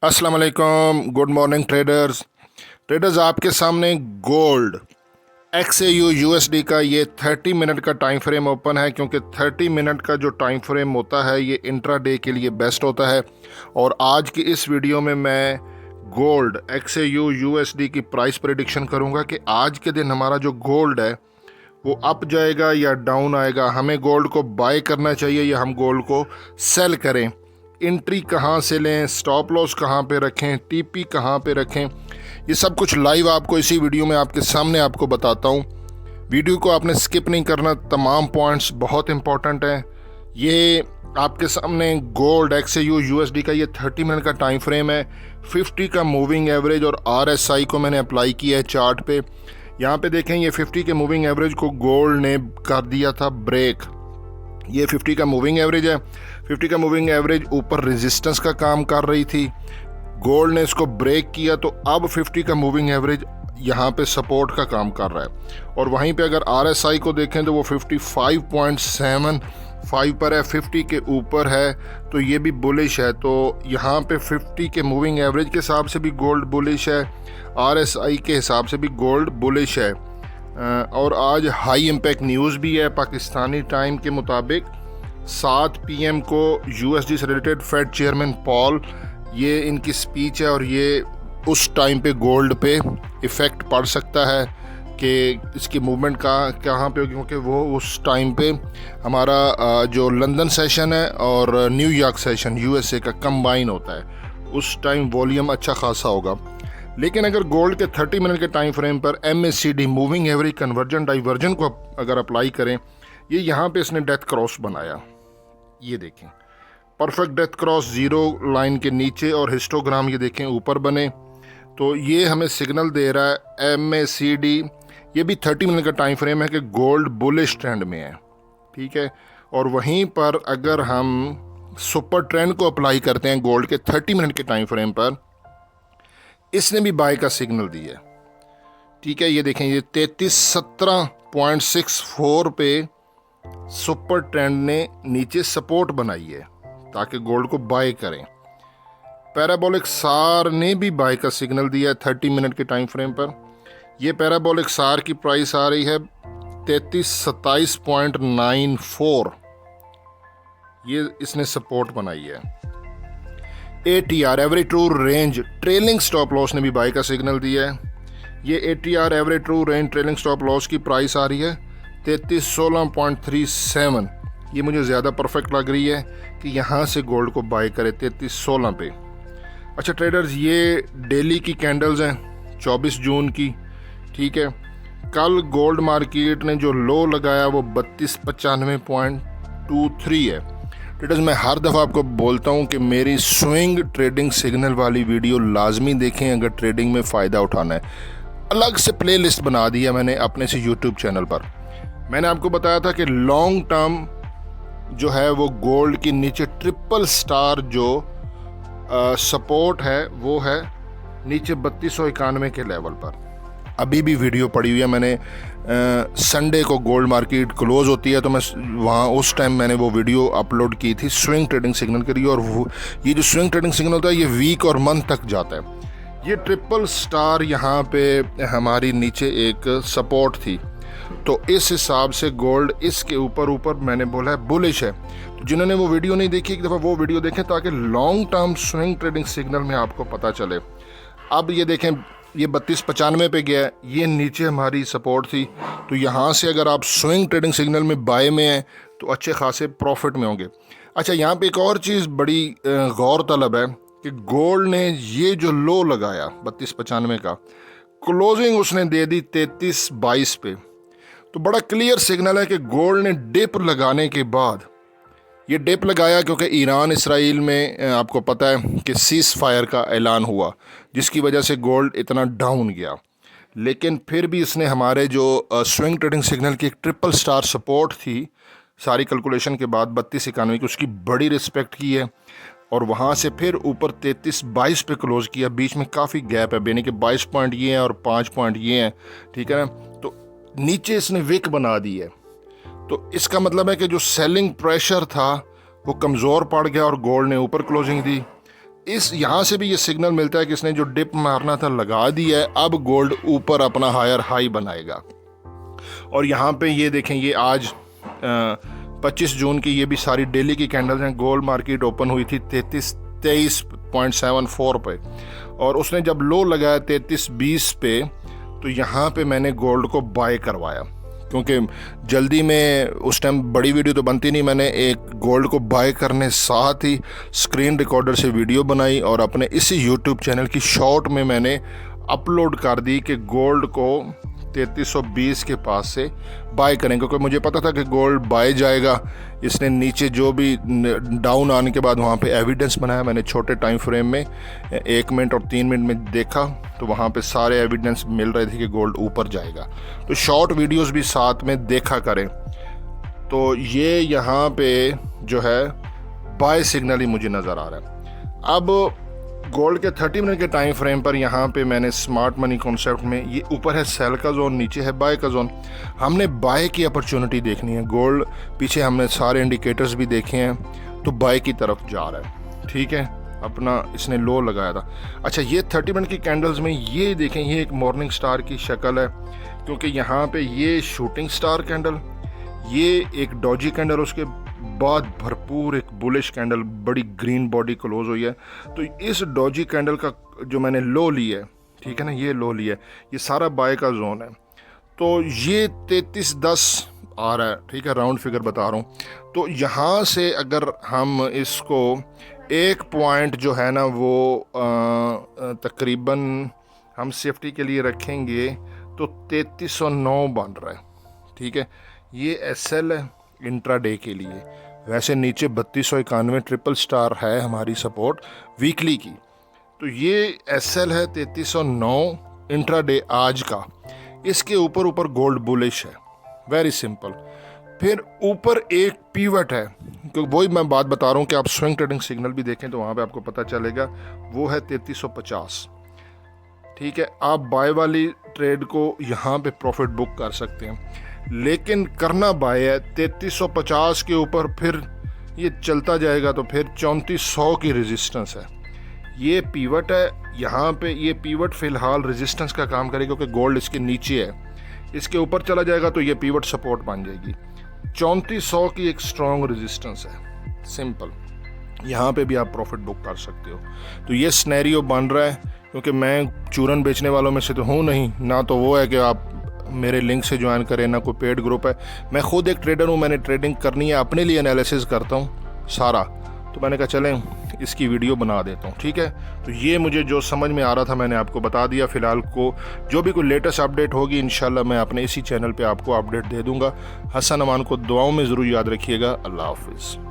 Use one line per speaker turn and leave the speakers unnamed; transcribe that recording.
अस्सलाम वालेकुम, good morning traders आपके सामने गोल्ड XAU USD का ये 30 मिनट का टाइम फ्रेम ओपन है, क्योंकि 30 मिनट का जो टाइम फ्रेम होता है ये इंट्राडे के लिए बेस्ट होता है। और आज की इस वीडियो में मैं गोल्ड XAU USD की प्राइस प्रेडिक्शन करूंगा कि आज के दिन हमारा जो गोल्ड है वो अप जाएगा या डाउन आएगा, हमें गोल्ड को बाय करना चाहिए या हम गोल्ड को सेल करें, एंट्री कहाँ से लें, स्टॉप लॉस कहाँ पे रखें, टीपी कहाँ पे रखें, ये सब कुछ लाइव आपको इसी वीडियो में आपके सामने आपको बताता हूँ। वीडियो को आपने स्किप नहीं करना, तमाम पॉइंट्स बहुत इंपॉर्टेंट हैं। ये आपके सामने गोल्ड XAU USD का ये 30 मिनट का टाइम फ्रेम है। 50 का मूविंग एवरेज और RSI को मैंने अप्लाई किया है चार्ट पे। यहाँ पे देखें, ये 50 के मूविंग एवरेज को गोल्ड ने कर दिया था ब्रेक। ये 50 का मूविंग एवरेज है। 50 का मूविंग एवरेज ऊपर रेजिस्टेंस का काम कर रही थी, गोल्ड ने इसको ब्रेक किया, तो अब 50 का मूविंग एवरेज यहाँ पे सपोर्ट का काम कर रहा है। और वहीं पे अगर RSI को देखें तो वो 55.75 पर है, 50 के ऊपर है, तो ये भी बुलिश है। तो यहाँ पे 50 के मूविंग एवरेज के हिसाब से भी गोल्ड बुलिश है, RSI के हिसाब से भी गोल्ड बुलिश है। और आज हाई इम्पैक्ट न्यूज़ भी है। पाकिस्तानी टाइम के मुताबिक 7 PM को USD से रिलेटेड फेड चेयरमैन पॉल, ये इनकी स्पीच है और ये उस टाइम पे गोल्ड पे इफ़ेक्ट पड़ सकता है कि इसकी मूवमेंट कहाँ पे, क्योंकि वो उस टाइम पे हमारा जो लंदन सेशन है और न्यूयॉर्क सेशन USA का कंबाइन होता है, उस टाइम वॉल्यूम अच्छा खासा होगा। लेकिन अगर गोल्ड के 30 मिनट के टाइम फ्रेम पर MACD moving average conversion diversion को अगर अप्लाई करें, ये यहाँ पे इसने डेथ क्रॉस बनाया, ये देखें perfect death cross, zero line के नीचे, और हिस्टोग्राम ये देखें ऊपर बने, तो ये हमें सिग्नल दे रहा है MACD। ये भी 30 मिनट का टाइम फ्रेम है कि गोल्ड बुलिश ट्रेंड में है, ठीक है। और वहीं पर अगर हम सुपर ट्रेंड को अप्लाई करते हैं गोल्ड के 30 मिनट के टाइम फ्रेम पर, इसने भी बाय का सिग्नल दिया, ठीक है। ये देखें, ये 3317.64 पे सुपर ट्रेंड ने नीचे सपोर्ट बनाई है ताकि गोल्ड को बाय करें। पैराबोलिक सार ने भी बाय का सिग्नल दिया है 30 मिनट के टाइम फ्रेम पर। यह पैराबोलिक सार की प्राइस आ रही है 3327.94, ये इसने सपोर्ट बनाई है। ATR average true range trailing stop loss ने भी बाय का सिग्नल दिया है। ये ATR average true range trailing stop loss की प्राइस आ रही है 3316.37। ये मुझे ज़्यादा परफेक्ट लग रही है कि यहाँ से गोल्ड को बाय करे 3316 पे। अच्छा ट्रेडर्स, ये डेली की कैंडल्स हैं 24 जून की, ठीक है। कल गोल्ड मार्केट ने जो लो लगाया वो 3295.23 है। ट्रेडर्स, मैं हर दफ़ा आपको बोलता हूँ कि मेरी स्विंग ट्रेडिंग सिग्नल वाली वीडियो लाजमी देखें अगर ट्रेडिंग में फ़ायदा उठाना है। अलग से प्लेलिस्ट बना दिया मैंने अपने से YouTube चैनल पर। मैंने आपको बताया था कि लॉन्ग टर्म जो है वो गोल्ड की नीचे ट्रिपल स्टार जो सपोर्ट है वो है नीचे 3291 के लेवल पर। अभी भी वीडियो पड़ी हुई है मैंने, संडे को गोल्ड मार्केट क्लोज होती है तो मैं वहाँ उस टाइम मैंने वो वीडियो अपलोड की थी स्विंग ट्रेडिंग सिग्नल के लिए। और ये जो स्विंग ट्रेडिंग सिग्नल होता है ये वीक और मंथ तक जाता है। ये ट्रिपल स्टार यहाँ पे हमारी नीचे एक सपोर्ट थी, तो इस हिसाब से गोल्ड इसके ऊपर मैंने बोला है बुलिश है। तो जिन्होंने वो वीडियो नहीं देखी, एक दफ़ा वो वीडियो देखें ताकि long term swing trading signal में आपको पता चले। अब ये देखें, ये 3295 पे गया है, ये नीचे हमारी सपोर्ट थी, तो यहाँ से अगर आप स्विंग ट्रेडिंग सिग्नल में बाय में हैं तो अच्छे खासे प्रॉफिट में होंगे। अच्छा, यहाँ पे एक और चीज़ बड़ी गौर तलब है कि गोल्ड ने ये जो लो लगाया 3295 का, क्लोजिंग उसने दे दी 3322 पे, तो बड़ा क्लियर सिग्नल है कि गोल्ड ने डिप लगाने के बाद, ये डिप लगाया क्योंकि ईरान इसराइल में आपको पता है कि सीज़ फायर का ऐलान हुआ, जिसकी वजह से गोल्ड इतना डाउन गया। लेकिन फिर भी इसने हमारे जो स्विंग ट्रेडिंग सिग्नल की एक ट्रिपल स्टार सपोर्ट थी, सारी कैलकुलेशन के बाद 3291 की, उसकी बड़ी रिस्पेक्ट की है और वहाँ से फिर ऊपर 3322 पे क्लोज़ किया। बीच में काफ़ी गैप है, यानी कि 22 पॉइंट ये हैं और 5 पॉइंट ये हैं, ठीक है ना। तो नीचे इसने विक बना दी है, तो इसका मतलब है कि जो सेलिंग प्रेशर था वो कमज़ोर पड़ गया और गोल्ड ने ऊपर क्लोजिंग दी। इस यहाँ से भी ये सिग्नल मिलता है कि इसने जो डिप मारना था लगा दिया है, अब गोल्ड ऊपर अपना हायर हाई बनाएगा। और यहाँ पे ये देखें, ये आज 25 जून की ये भी सारी डेली की कैंडल्स हैं। गोल्ड मार्केट ओपन हुई थी 23.74 पे, और उसने जब लो लगाया 33.20 पे, तो यहाँ पे मैंने गोल्ड को बाय करवाया, क्योंकि जल्दी में उस टाइम बड़ी वीडियो तो बनती नहीं। मैंने एक गोल्ड को बाय करने साथ ही स्क्रीन रिकॉर्डर से वीडियो बनाई और अपने इसी यूट्यूब चैनल की शॉर्ट में मैंने अपलोड कर दी कि गोल्ड को 3320 के पास से बाय करें, क्योंकि मुझे पता था कि गोल्ड बाय जाएगा। इसने नीचे जो भी डाउन आने के बाद वहाँ पे एविडेंस बनाया, मैंने छोटे टाइम फ्रेम में 1 मिनट और 3 मिनट में देखा, तो वहाँ पे सारे एविडेंस मिल रहे थे कि गोल्ड ऊपर जाएगा। तो शॉर्ट वीडियोस भी साथ में देखा करें। तो ये यहाँ पे जो है बाय सिग्नल ही मुझे नज़र आ रहा है। अब गोल्ड के 30 मिनट के टाइम फ्रेम पर यहाँ पे मैंने स्मार्ट मनी कॉन्सेप्ट में, ये ऊपर है सेल का जोन, नीचे है बाय का जोन। हमने बाय की अपॉर्चुनिटी देखनी है। गोल्ड पीछे हमने सारे इंडिकेटर्स भी देखे हैं, तो बाय की तरफ जा रहा है। ठीक है, अपना इसने लो लगाया था। अच्छा, ये 30 मिनट की कैंडल्स में ये देखें, ये एक मॉर्निंग स्टार की शक्ल है, क्योंकि यहाँ पे ये शूटिंग स्टार कैंडल, ये एक डॉजी कैंडल, उसके बाद भरपूर एक बुलिश कैंडल, बड़ी ग्रीन बॉडी क्लोज हुई है। तो इस डॉजी कैंडल का जो मैंने लो लिया है, ठीक है ना, ये लो लिया है, ये सारा बाय का जोन है। तो ये 33.10 आ रहा है, ठीक है, राउंड फिगर बता रहा हूँ। तो यहाँ से अगर हम इसको एक पॉइंट जो है ना वो तकरीबन हम सेफ्टी के लिए रखेंगे, तो 3309 बन रहा है। ठीक है, ये SL है इंट्राडे के लिए। वैसे नीचे 3291 ट्रिपल स्टार है हमारी सपोर्ट वीकली की। तो ये SL है 3309 इंट्राडे आज का। इसके ऊपर गोल्ड बुलिश है, वेरी सिंपल। फिर ऊपर एक पीवट है, क्योंकि वही मैं बात बता रहा हूँ कि आप स्विंग ट्रेडिंग सिग्नल भी देखें तो वहाँ पे आपको पता चलेगा, वो है 3350। ठीक है, आप बाय वाली ट्रेड को यहाँ पे प्रॉफिट बुक कर सकते हैं, लेकिन करना बाय है 3350 के ऊपर। फिर ये चलता जाएगा तो फिर 3400 की रेजिस्टेंस है। ये पीवट है यहाँ पे, ये पीवट फ़िलहाल रेजिस्टेंस का काम करेगा, क्योंकि गोल्ड इसके नीचे है। इसके ऊपर चला जाएगा तो ये पीवट सपोर्ट बन जाएगी। 3400 की एक स्ट्रॉन्ग रेजिस्टेंस है, सिंपल। यहाँ पे भी आप प्रॉफिट बुक कर सकते हो। तो ये स्नैरियो बन रहा है, क्योंकि मैं चूरन बेचने वालों में से तो हूँ नहीं, ना तो वो है कि आप मेरे लिंक से ज्वाइन करें, ना कोई पेड ग्रुप है। मैं खुद एक ट्रेडर हूँ, मैंने ट्रेडिंग करनी है, अपने लिए एनालिसिस करता हूँ सारा। तो मैंने कहा चलें इसकी वीडियो बना देता हूँ। ठीक है, तो ये मुझे जो समझ में आ रहा था मैंने आपको बता दिया। फ़िलहाल को जो भी कोई लेटेस्ट अपडेट होगी इंशाल्लाह मैं अपने इसी चैनल पे आपको अपडेट दे दूँगा। हसन अमान को दुआओं में ज़रूर याद रखिएगा। अल्लाह हाफिज़।